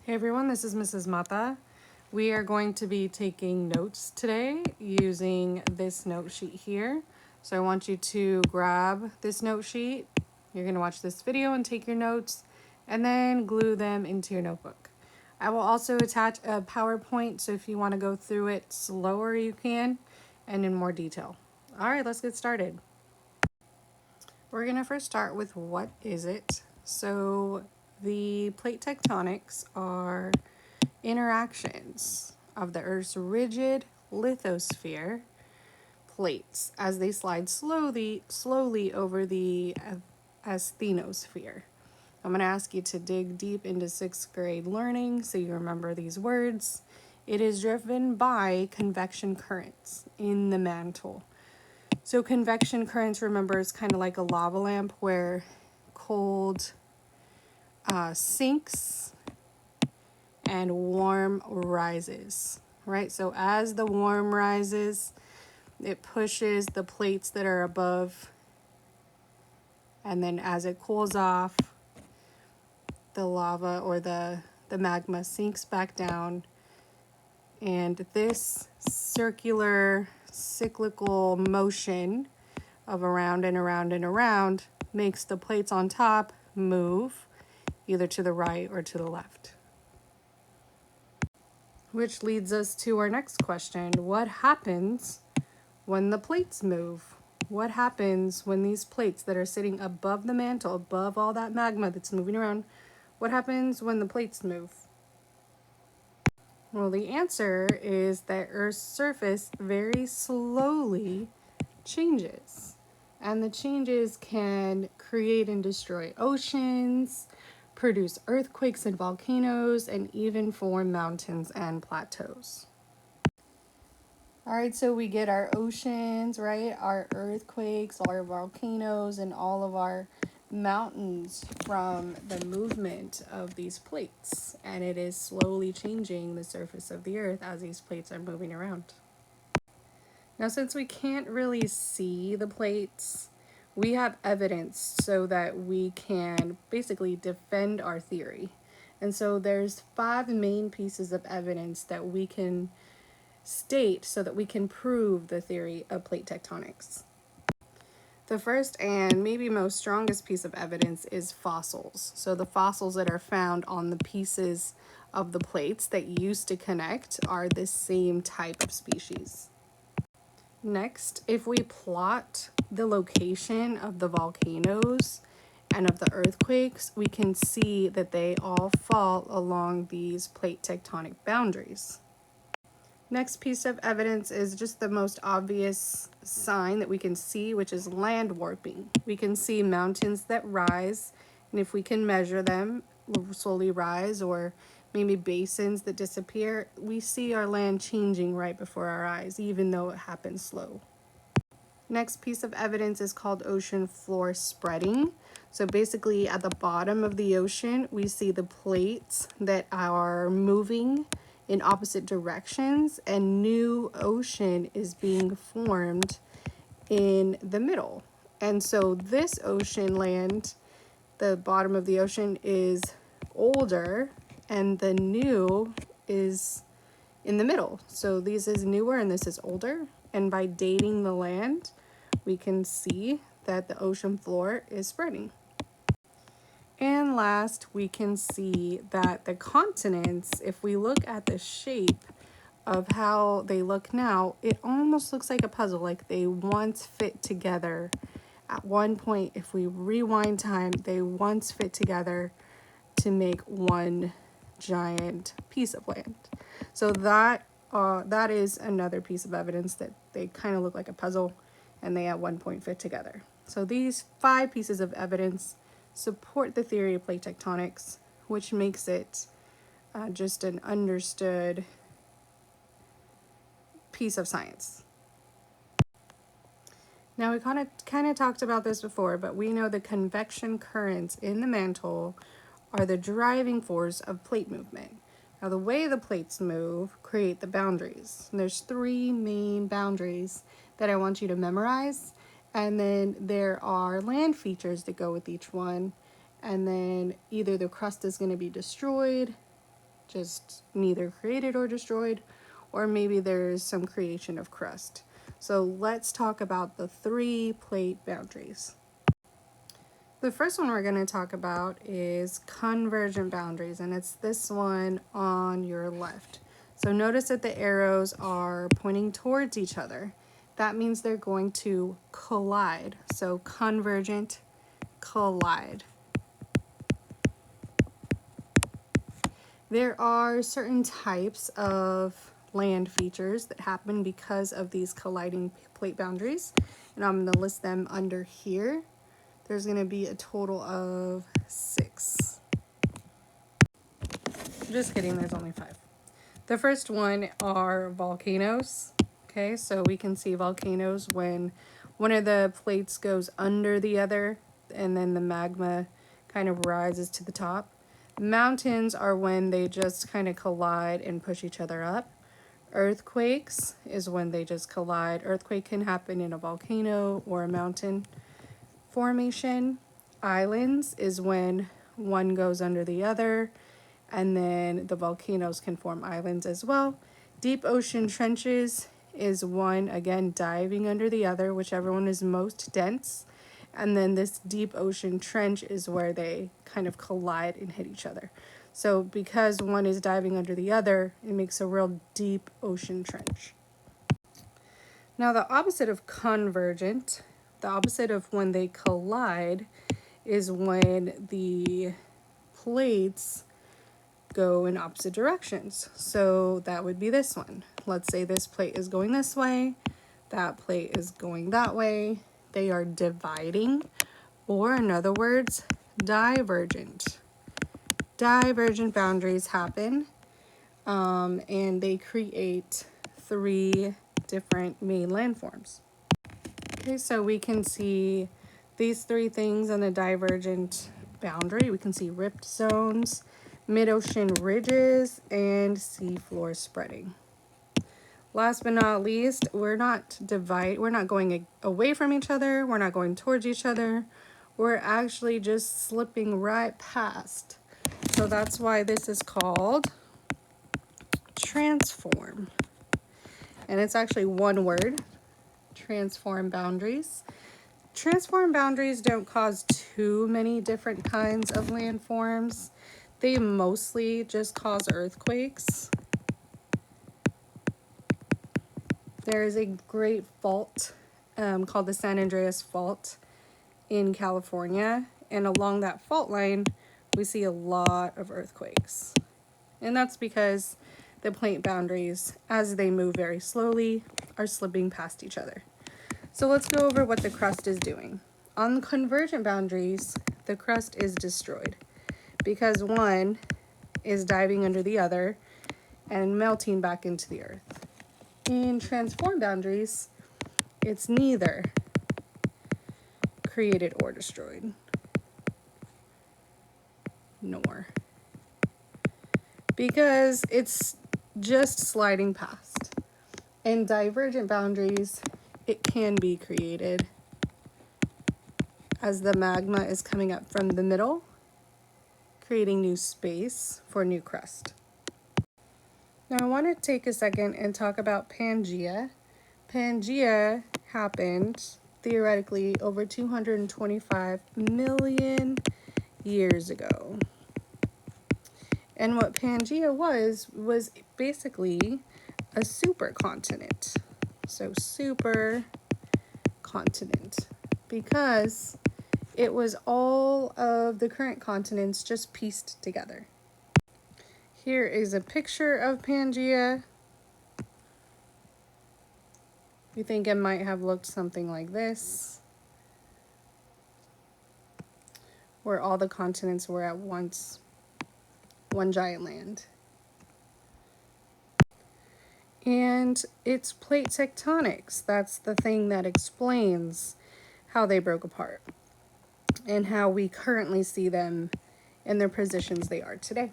Hey everyone, this is Mrs. Mata. We are going to be taking notes today using this note sheet here. So I want you to grab this note sheet. You're going to watch this video and take your notes and then glue them into your notebook. I will also attach a PowerPoint, so if you want to go through it slower you can and in more detail. All right, let's get started. We're going to first start with what is it? So the plate tectonics are interactions of the Earth's rigid lithosphere plates as they slide slowly over the asthenosphere. I'm going to ask you to dig deep into 6th grade learning so you remember these words. It is driven by convection currents in the mantle. So convection currents, remember, is kind of like a lava lamp where cold sinks and warm rises, right? So as the warm rises, it pushes the plates that are above, and then as it cools off, the lava or the magma sinks back down, and this circular cyclical motion of around and around and around makes the plates on top move either to the right or to the left. Which leads us to our next question. What happens when the plates move? What happens when these plates that are sitting above the mantle, above all that magma that's moving around, what happens when the plates move? Well, the answer is that Earth's surface very slowly changes. And the changes can create and destroy oceans, produce earthquakes and volcanoes, and even form mountains and plateaus. All right, so we get our oceans, right? Our earthquakes, our volcanoes, and all of our mountains from the movement of these plates. And it is slowly changing the surface of the earth as these plates are moving around. Now, since we can't really see the plates, we have evidence so that we can basically defend our theory. And so there's 5 main pieces of evidence that we can state so that we can prove the theory of plate tectonics. The first and maybe most strongest piece of evidence is fossils. So the fossils that are found on the pieces of the plates that used to connect are the same type of species. Next, if we plot the location of the volcanoes and of the earthquakes, we can see that they all fall along these plate tectonic boundaries. Next piece of evidence is just the most obvious sign that we can see, which is land warping. We can see mountains that rise, and if we can measure them, slowly rise, or maybe basins that disappear, we see our land changing right before our eyes, even though it happens slow. Next piece of evidence is called ocean floor spreading. So basically at the bottom of the ocean, we see the plates that are moving in opposite directions, and new ocean is being formed in the middle. And so this ocean land, the bottom of the ocean, is older, and the new is in the middle. So this is newer and this is older. And by dating the land, we can see that the ocean floor is spreading. And last, we can see that the continents, if we look at the shape of how they look now, it almost looks like a puzzle, like they once fit together. At one point, if we rewind time, they once fit together to make one giant piece of land. So that is another piece of evidence that they kind of look like a puzzle and they at one point fit together. So these 5 pieces of evidence support the theory of plate tectonics, which makes it just an understood piece of science. Now we kind of talked about this before, but we know the convection currents in the mantle are the driving force of plate movement. Now the way the plates move create the boundaries. And there's 3 main boundaries that I want you to memorize. And then there are land features that go with each one. And then either the crust is going to be destroyed just neither created or destroyed, or maybe there's some creation of crust. So let's talk about the 3 plate boundaries. The first one we're going to talk about is convergent boundaries, and it's this one on your left. So notice that the arrows are pointing towards each other. That means they're going to collide. So convergent, collide. There are certain types of land features that happen because of these colliding plate boundaries, and I'm going to list them under here. There's going to be a total of 6. Just kidding, there's only 5. The first one are volcanoes. Okay, so we can see volcanoes when one of the plates goes under the other and then the magma kind of rises to the top. Mountains are when they just kind of collide and push each other up. Earthquakes is when they just collide. Earthquake can happen in a volcano or a mountain formation. Islands is when one goes under the other, and then the volcanoes can form islands as well. Deep ocean trenches is one, again, diving under the other, whichever one is most dense. And then this deep ocean trench is where they kind of collide and hit each other. So because one is diving under the other, it makes a real deep ocean trench. Now the opposite of convergent, the opposite of when they collide, is when the plates go in opposite directions. So that would be this one. Let's say this plate is going this way, that plate is going that way. They are dividing, or in other words, divergent. Divergent boundaries happen, and they create 3 different main landforms. Okay, so we can see these 3 things on a divergent boundary. We can see rift zones, mid-ocean ridges, and seafloor spreading. Last but not least, we're not going away from each other, we're not going towards each other, we're actually just slipping right past. So that's why this is called transform. And it's actually one word, transform boundaries. Transform boundaries don't cause too many different kinds of landforms. They mostly just cause earthquakes. There is a great fault called the San Andreas Fault in California, and along that fault line we see a lot of earthquakes. And that's because the plate boundaries, as they move very slowly, are slipping past each other. So let's go over what the crust is doing. On convergent boundaries, the crust is destroyed because one is diving under the other and melting back into the earth. In transform boundaries, it's neither created or destroyed, nor, because it's just sliding past. In divergent boundaries, it can be created as the magma is coming up from the middle, creating new space for new crust. Now I want to take a second and talk about Pangia. Pangia happened theoretically over 225 million years ago. And what Pangia was basically a supercontinent. So super continent, because it was all of the current continents just pieced together. Here is a picture of Pangia. You think it might have looked something like this, where all the continents were at once one giant land. And it's plate tectonics. That's the thing that explains how they broke apart and how we currently see them in their positions they are today.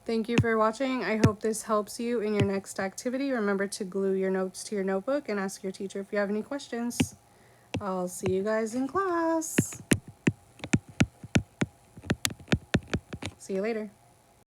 Thank you for watching. I hope this helps you in your next activity. Remember to glue your notes to your notebook and ask your teacher if you have any questions. I'll see you guys in class. See you later.